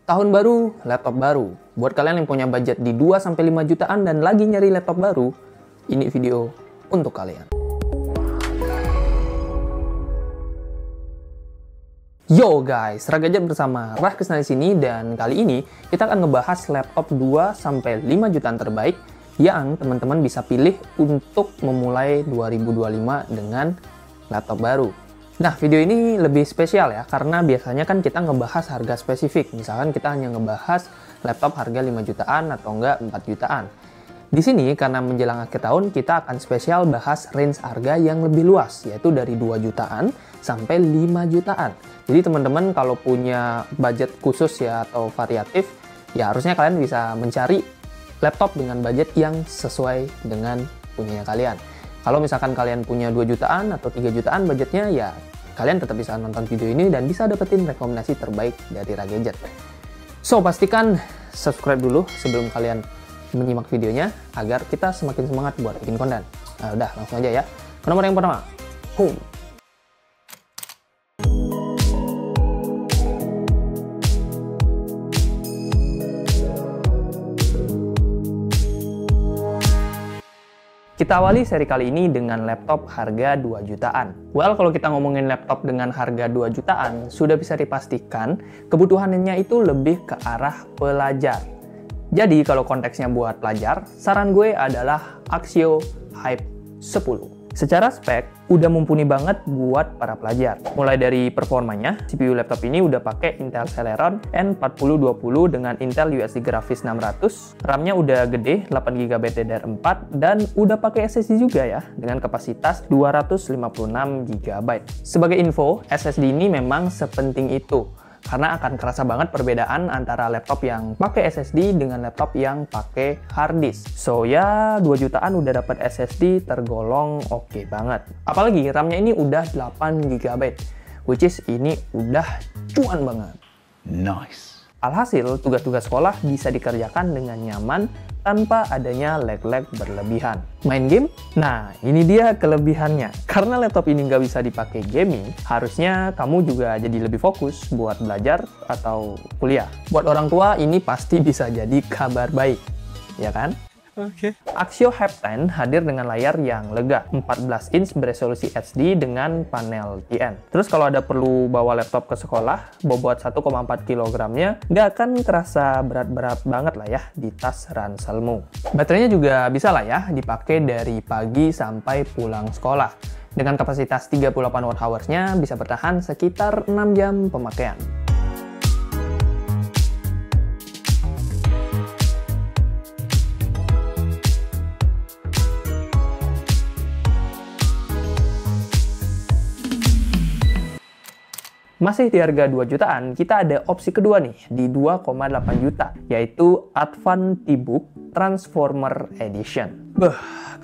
Tahun baru, laptop baru. Buat kalian yang punya budget di 2-5 jutaan dan lagi nyari laptop baru, ini video untuk kalian. Yo guys, Ragajet bersama Rahkrisna di sini, dan kali ini kita akan ngebahas laptop 2-5 jutaan terbaik yang teman-teman bisa pilih untuk memulai 2025 dengan laptop baru. Nah, video ini lebih spesial ya, karena biasanya kan kita ngebahas harga spesifik. Misalkan kita hanya ngebahas laptop harga 5 jutaan atau enggak 4 jutaan. Di sini, karena menjelang akhir tahun, kita akan spesial bahas range harga yang lebih luas, yaitu dari 2 jutaan sampai 5 jutaan. Jadi teman-teman kalau punya budget khusus ya atau variatif, ya harusnya kalian bisa mencari laptop dengan budget yang sesuai dengan punyanya kalian. Kalau misalkan kalian punya 2 jutaan atau 3 jutaan budgetnya, ya kalian tetap bisa nonton video ini dan bisa dapetin rekomendasi terbaik dari Ragajet. So, pastikan subscribe dulu sebelum kalian menyimak videonya agar kita semakin semangat buat bikin konten. Nah, udah, langsung aja ya. Ke nomor yang pertama. Boom. Kita awali seri kali ini dengan laptop harga 2 jutaan. Well, kalau kita ngomongin laptop dengan harga 2 jutaan, sudah bisa dipastikan kebutuhannya itu lebih ke arah pelajar. Jadi, kalau konteksnya buat pelajar, saran gue adalah Axio Hype 10. Secara spek, udah mumpuni banget buat para pelajar. Mulai dari performanya, CPU laptop ini udah pakai Intel Celeron N4020 dengan Intel USD Graphics 600, RAM-nya udah gede, 8GB DDR4, dan udah pakai SSD juga ya, dengan kapasitas 256GB. Sebagai info, SSD ini memang sepenting itu, karena akan kerasa banget perbedaan antara laptop yang pakai SSD dengan laptop yang pakai hard disk. So ya, 2 jutaan udah dapat SSD tergolong oke banget. Apalagi RAM-nya ini udah 8GB, which is ini udah cuan banget. Nice. Alhasil, tugas-tugas sekolah bisa dikerjakan dengan nyaman tanpa adanya lag-lag berlebihan. Main game? Nah, ini dia kelebihannya. Karena laptop ini nggak bisa dipakai gaming, harusnya kamu juga jadi lebih fokus buat belajar atau kuliah. Buat orang tua, ini pasti bisa jadi kabar baik, ya kan? Oke. Axio Hype 10 hadir dengan layar yang lega, 14 inch beresolusi HD dengan panel TN. Terus kalau ada perlu bawa laptop ke sekolah, bobot 1,4 kg-nya nggak akan terasa berat-berat banget lah ya di tas ranselmu. Baterainya juga bisa lah ya dipakai dari pagi sampai pulang sekolah. Dengan kapasitas 38 Wh-nya bisa bertahan sekitar 6 jam pemakaian. Masih di harga 2 jutaan, kita ada opsi kedua nih, di 2,8 juta, yaitu Advan T-Book Transformer Edition.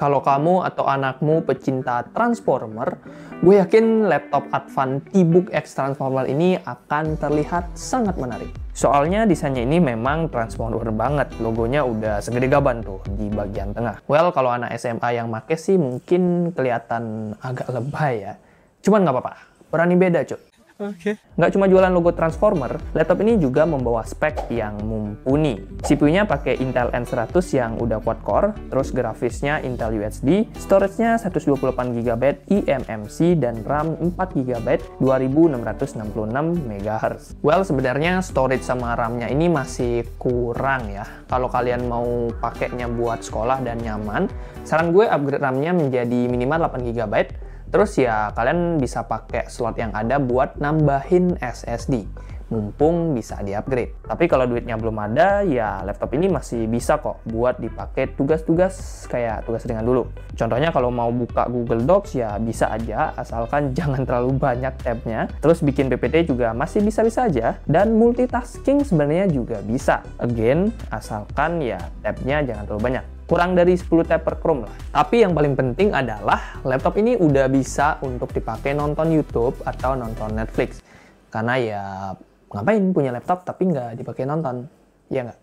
Kalau kamu atau anakmu pecinta Transformer, gue yakin laptop Advan T-Book X Transformer ini akan terlihat sangat menarik. Soalnya desainnya ini memang Transformer banget, logonya udah segede gaban tuh di bagian tengah. Well, kalau anak SMA yang make sih mungkin kelihatan agak lebay ya. Cuman nggak apa-apa, berani beda cuy. Oke. Nggak cuma jualan logo Transformer, laptop ini juga membawa spek yang mumpuni. CPU-nya pakai Intel N100 yang udah quad-core, terus grafisnya Intel UHD, storage-nya 128GB eMMC, dan RAM 4GB 2666 MHz. Well, sebenarnya storage sama RAM-nya ini masih kurang ya. Kalau kalian mau pakainya buat sekolah dan nyaman, saran gue upgrade RAM-nya menjadi minimal 8GB. Terus ya kalian bisa pakai slot yang ada buat nambahin SSD, mumpung bisa di-upgrade. Tapi kalau duitnya belum ada, ya laptop ini masih bisa kok buat dipakai tugas-tugas kayak tugas ringan dulu. Contohnya kalau mau buka Google Docs ya bisa aja, asalkan jangan terlalu banyak tabnya. Terus bikin PPT juga masih bisa-bisa aja, dan multitasking sebenarnya juga bisa. Again, asalkan ya tabnya jangan terlalu banyak. Kurang dari 10 tab per Chrome lah. Tapi yang paling penting adalah laptop ini udah bisa untuk dipakai nonton YouTube atau nonton Netflix. Karena ya ngapain punya laptop tapi nggak dipakai nonton, ya nggak?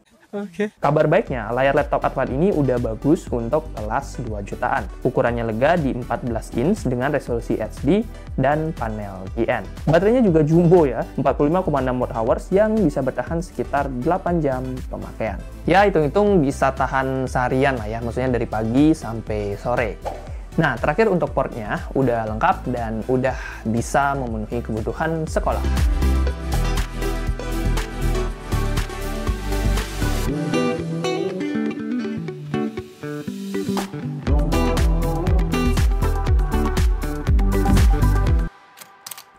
Kabar baiknya, layar laptop Advan ini udah bagus untuk kelas 2 jutaan. Ukurannya lega di 14 inch dengan resolusi HD dan panel TN. Baterainya juga jumbo ya, 45,6 watt-hours yang bisa bertahan sekitar 8 jam pemakaian. Ya, hitung-hitung bisa tahan seharian lah ya, maksudnya dari pagi sampai sore. Nah, terakhir untuk portnya udah lengkap dan udah bisa memenuhi kebutuhan sekolah.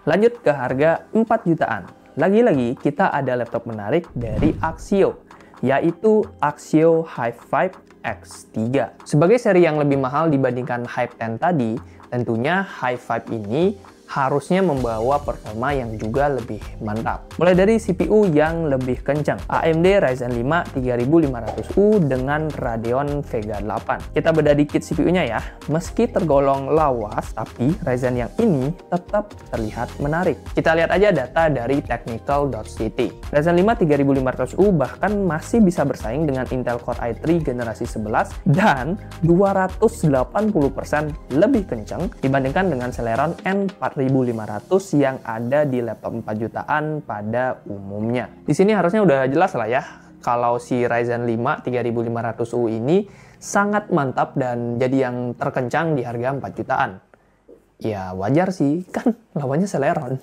Lanjut ke harga 4 jutaan. Lagi-lagi kita ada laptop menarik dari Axio, yaitu Axio Hive X3. Sebagai seri yang lebih mahal dibandingkan Hive 10 tadi, tentunya Hive ini harusnya membawa performa yang juga lebih mantap. Mulai dari CPU yang lebih kencang, AMD Ryzen 5 3500U dengan Radeon Vega 8. Kita bedah dikit CPU-nya ya. Meski tergolong lawas, tapi Ryzen yang ini tetap terlihat menarik. Kita lihat aja data dari technical.ct. Ryzen 5 3500U bahkan masih bisa bersaing dengan Intel Core i3 generasi 11 dan 280% lebih kencang dibandingkan dengan Celeron N4500 yang ada di laptop 4 jutaan pada umumnya. Di sini harusnya udah jelas lah ya, kalau si Ryzen 5 3500U ini sangat mantap dan jadi yang terkencang di harga 4 jutaan. Ya wajar sih, kan lawannya Celeron.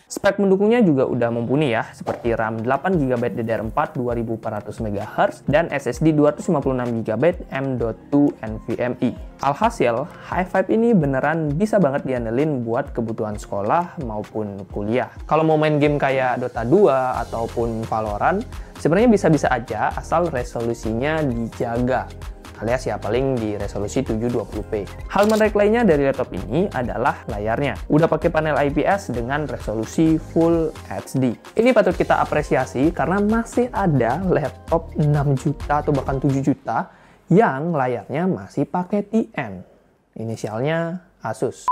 Spek mendukungnya juga udah mumpuni ya, seperti RAM 8GB DDR4 2400 MHz dan SSD 256GB M.2 NVMe. Alhasil, Hive ini beneran bisa banget diandelin buat kebutuhan sekolah maupun kuliah. Kalau mau main game kayak Dota 2 ataupun Valorant, sebenarnya bisa-bisa aja asal resolusinya dijaga, alias ya paling di resolusi 720p. Hal menarik lainnya dari laptop ini adalah layarnya. Udah pakai panel IPS dengan resolusi Full HD. Ini patut kita apresiasi karena masih ada laptop 6 juta atau bahkan 7 juta yang layarnya masih pakai TN. Inisialnya Asus.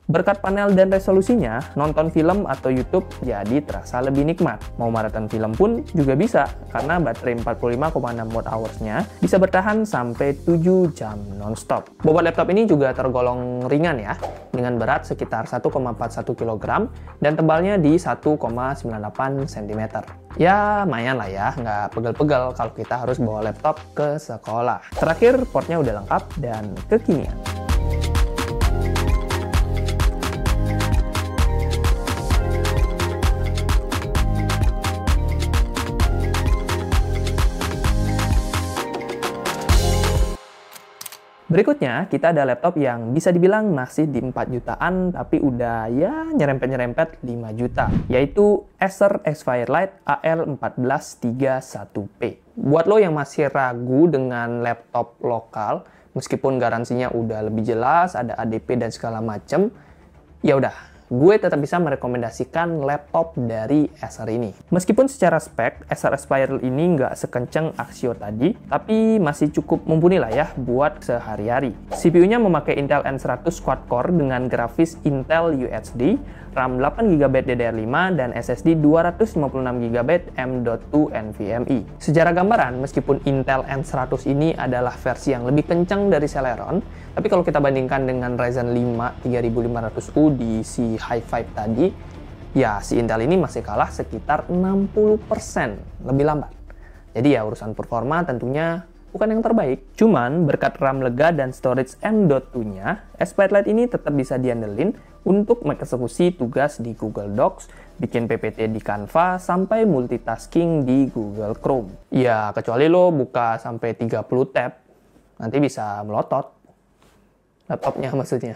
Berkat panel dan resolusinya, nonton film atau YouTube jadi terasa lebih nikmat. Mau maraton film pun juga bisa, karena baterai 45,6 watt-hours-nya bisa bertahan sampai 7 jam non-stop. Bobot laptop ini juga tergolong ringan ya, dengan berat sekitar 1,41 kg dan tebalnya di 1,98 cm. Ya, lumayan lah ya, nggak pegel-pegel kalau kita harus bawa laptop ke sekolah. Terakhir, portnya udah lengkap dan kekinian. Berikutnya, kita ada laptop yang bisa dibilang masih di 4 jutaan, tapi udah ya nyerempet-nyerempet 5 juta, yaitu Acer Xfirelight AL1431P. Buat lo yang masih ragu dengan laptop lokal, meskipun garansinya udah lebih jelas, ada ADP dan segala macem, ya udah, gue tetap bisa merekomendasikan laptop dari Acer ini. Meskipun secara spek, Acer Aspire ini nggak sekenceng Axio tadi, tapi masih cukup mumpuni lah ya buat sehari-hari. CPU-nya memakai Intel N100 quad-core dengan grafis Intel UHD, RAM 8GB DDR5, dan SSD 256GB M.2 NVMe. Secara gambaran, meskipun Intel N100 ini adalah versi yang lebih kencang dari Celeron, tapi kalau kita bandingkan dengan Ryzen 5 3500U di si Hive tadi, ya si Intel ini masih kalah sekitar 60% lebih lambat. Jadi ya urusan performa tentunya bukan yang terbaik. Cuman berkat RAM lega dan storage M.2-nya, Aspire ini tetap bisa diandelin untuk mengeksekusi tugas di Google Docs, bikin PPT di Canva, sampai multitasking di Google Chrome. Ya kecuali lo buka sampai 30 tab, nanti bisa melotot laptopnya maksudnya.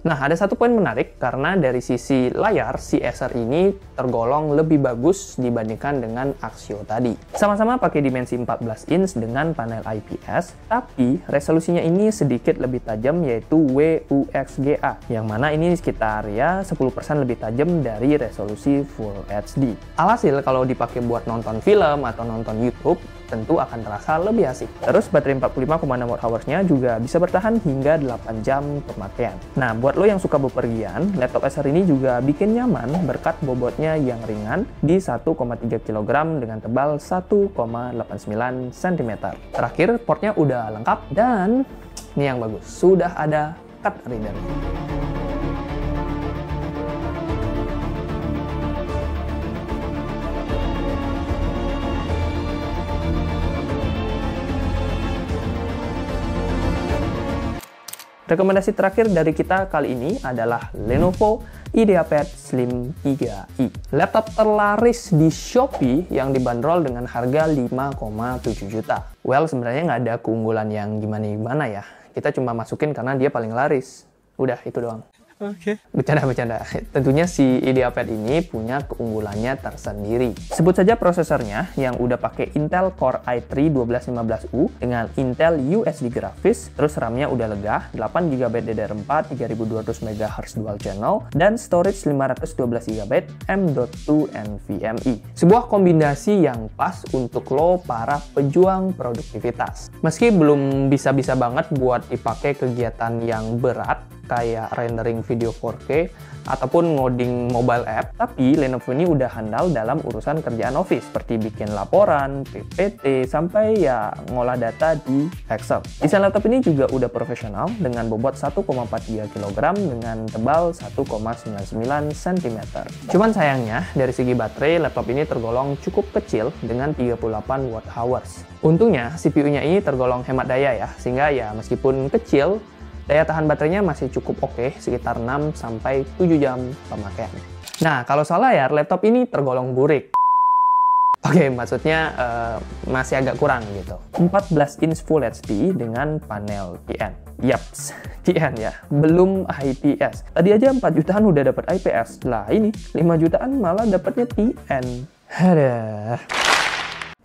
Nah, ada satu poin menarik karena dari sisi layar, si Acer ini tergolong lebih bagus dibandingkan dengan Axio tadi. Sama-sama pakai dimensi 14 inch dengan panel IPS, tapi resolusinya ini sedikit lebih tajam yaitu WUXGA, yang mana ini sekitar ya 10% lebih tajam dari resolusi Full HD. Alhasil kalau dipakai buat nonton film atau nonton YouTube, tentu akan terasa lebih asik. Terus baterai 45,6 Wh-nya juga bisa bertahan hingga 8 jam pemakaian. Nah, buat lo yang suka bepergian, laptop Acer ini juga bikin nyaman berkat bobotnya yang ringan di 1,3 kg dengan tebal 1,89 cm. Terakhir, portnya udah lengkap dan ini yang bagus, sudah ada card reader. Rekomendasi terakhir dari kita kali ini adalah Lenovo IdeaPad Slim 3i. Laptop terlaris di Shopee yang dibanderol dengan harga 5,7 juta. Well, sebenarnya nggak ada keunggulan yang gimana-gimana ya. Kita cuma masukin karena dia paling laris. Udah, itu doang. Oke. Bercanda-bercanda. Tentunya si IdeaPad ini punya keunggulannya tersendiri. Sebut saja prosesornya yang udah pakai Intel Core i3 1215U dengan Intel USD grafis, terus RAM-nya udah lega, 8GB DDR4, 3200 MHz dual channel, dan storage 512GB M.2 NVMe. Sebuah kombinasi yang pas untuk lo para pejuang produktivitas. Meski belum bisa-bisa banget buat dipakai kegiatan yang berat, kayak rendering video 4K ataupun ngoding mobile app, tapi Lenovo ini udah handal dalam urusan kerjaan office seperti bikin laporan, PPT, sampai ya ngolah data di Excel. Desain laptop ini juga udah profesional dengan bobot 1,43 kg dengan tebal 1,99 cm. Cuman sayangnya dari segi baterai laptop ini tergolong cukup kecil dengan 38 Wh. Untungnya CPU-nya ini tergolong hemat daya ya, sehingga ya meskipun kecil, daya tahan baterainya masih cukup oke, sekitar 6-7 jam pemakaian. Nah, kalau soal layar, laptop ini tergolong burik. Oke, maksudnya masih agak kurang gitu. 14 inch Full HD dengan panel TN. Yaps, TN ya, belum IPS. Tadi aja 4 jutaan udah dapat IPS. Lah ini, 5 jutaan malah dapatnya TN. Aduh.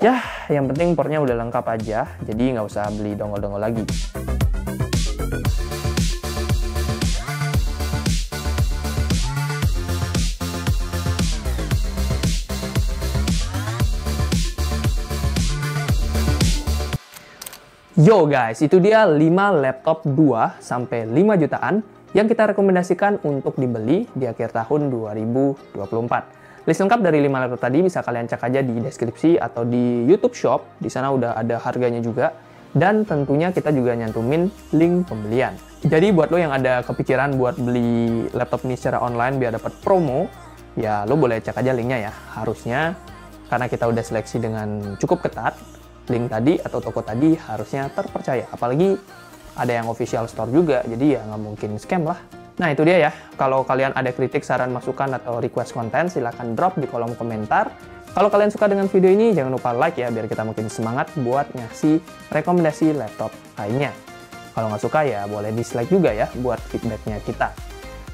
Ya, yang penting portnya udah lengkap aja, jadi nggak usah beli dongol-dongol lagi. Yo guys, itu dia 5 laptop 2-5 jutaan yang kita rekomendasikan untuk dibeli di akhir tahun 2024. List lengkap dari 5 laptop tadi bisa kalian cek aja di deskripsi atau di YouTube Shop. Di sana udah ada harganya juga. Dan tentunya kita juga nyantumin link pembelian. Jadi buat lo yang ada kepikiran buat beli laptop ini secara online biar dapat promo, ya lo boleh cek aja linknya ya. Harusnya, karena kita udah seleksi dengan cukup ketat, link tadi atau toko tadi harusnya terpercaya. Apalagi ada yang official store juga, jadi ya nggak mungkin scam lah. Nah itu dia ya, kalau kalian ada kritik, saran, masukan, atau request konten, silahkan drop di kolom komentar. Kalau kalian suka dengan video ini, jangan lupa like ya, biar kita makin semangat buat ngasih rekomendasi laptop lainnya. Kalau nggak suka ya boleh dislike juga ya, buat feedbacknya kita.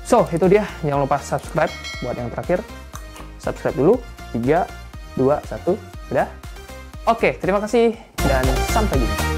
So, itu dia, jangan lupa subscribe. Buat yang terakhir, subscribe dulu. 3, 2, 1, udah. Oke, terima kasih dan sampai jumpa.